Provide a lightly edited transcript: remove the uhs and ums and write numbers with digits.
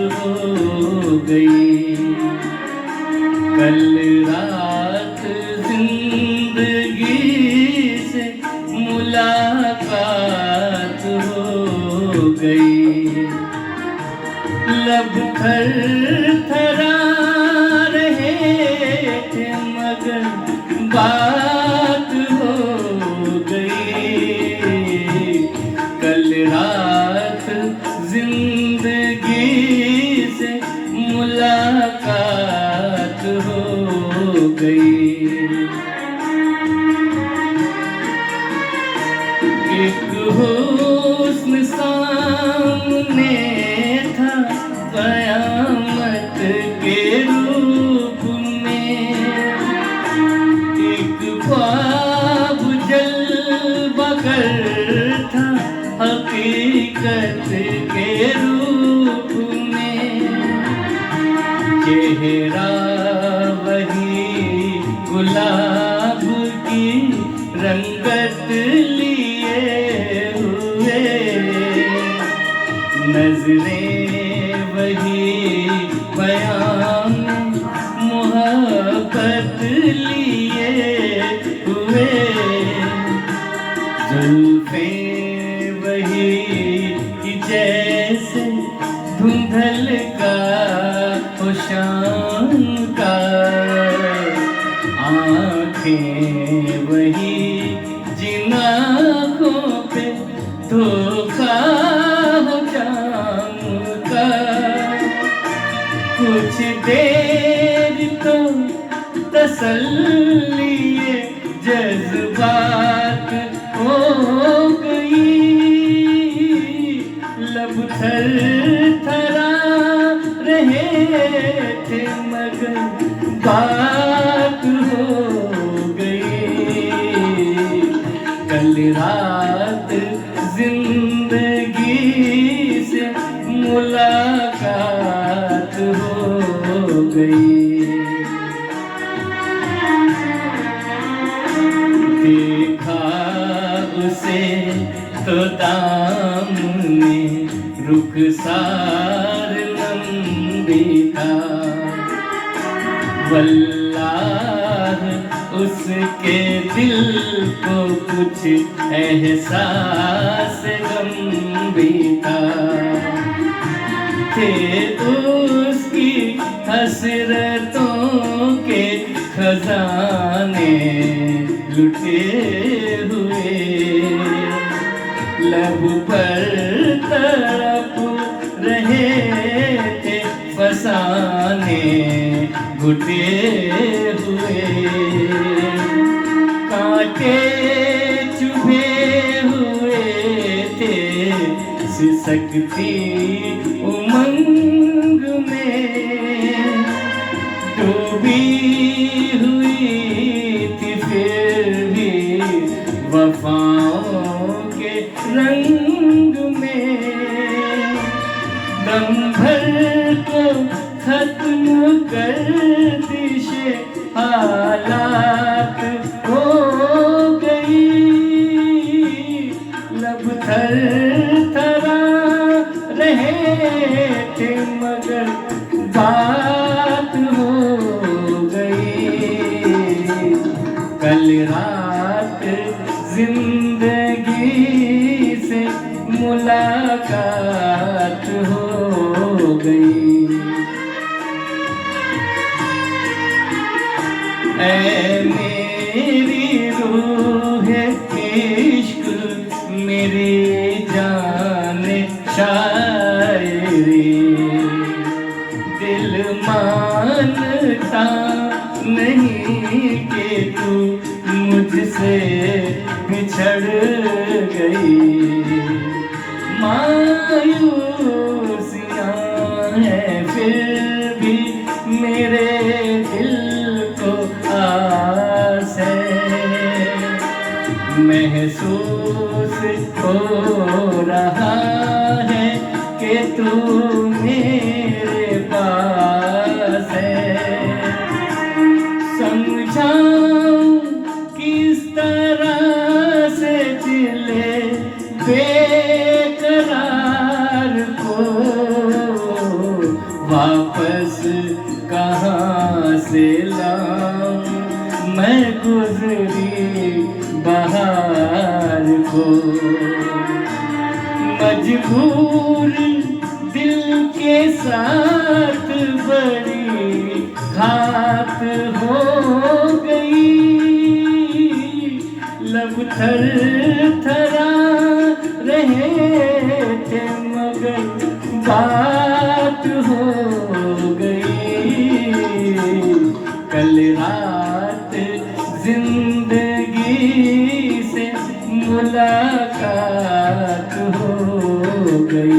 हो गई। कल रात जिंदगी से मुलाकात हो गई। लब थरथरा रहे थे मगर बात हो गई। कल रात जिंदगी से मुलाकात हो गई। एक हुस्न सामने था कयामत के रूप में। एक ख्वाब जलवागर था हकीकत के रूप में। चेहरा वही गुलाब की रंगत लिए हुए। नजरें वही बयान मोहब्बत लिए हुए। जुल्फें वही कि जैसे धुंधल का शाम का। आँखें वही जिन आँखों पे धोखा हो जाम का। कुछ देर तो तसल्ली जज्बात हो गई। लब थरथरा रहे थे मगर बात हो गई। कल रात जिंदगी से मुलाकात हो गई। देखा उसे तो दामने रुखसार लंबी था। वल्लाह उसके दिल को कुछ एहसास गम भी था। थे उसकी हसरतों के खजाने लुटे हुए। लब पर तड़प रहे थे फसाने घुटे हुए। कांटे चुभे हुए थे सिसकती उमंग में। डूबी हुई थी फिर भी वफाओं के रंग में। दम भर को खत्म कर दिशे हालात हो गई। लब थरथरा रहे थे मगर बात हो गई। कल रात जिंदगी से मुलाकात हो गई। ऐ मेरी रूह इश्क मेरी जान शायरी। दिल मानता नहीं कि तू मुझसे बिछड़ गई। मायूसियाँ हैं फिर भी मेरे दिल को आस है। महसूस हो रहा है कि तू मेरे पास है। समझाऊं किस तरह से जिले बेकरार को। वापस कहाँ से लाऊं मैं गुजरी बहार को। मजबूर दिल के साथ बड़ी घात हो गई, लब थर थरा रहे थे मगर बात हो गई। कल रात जिंदगी से मुलाकात हो गई।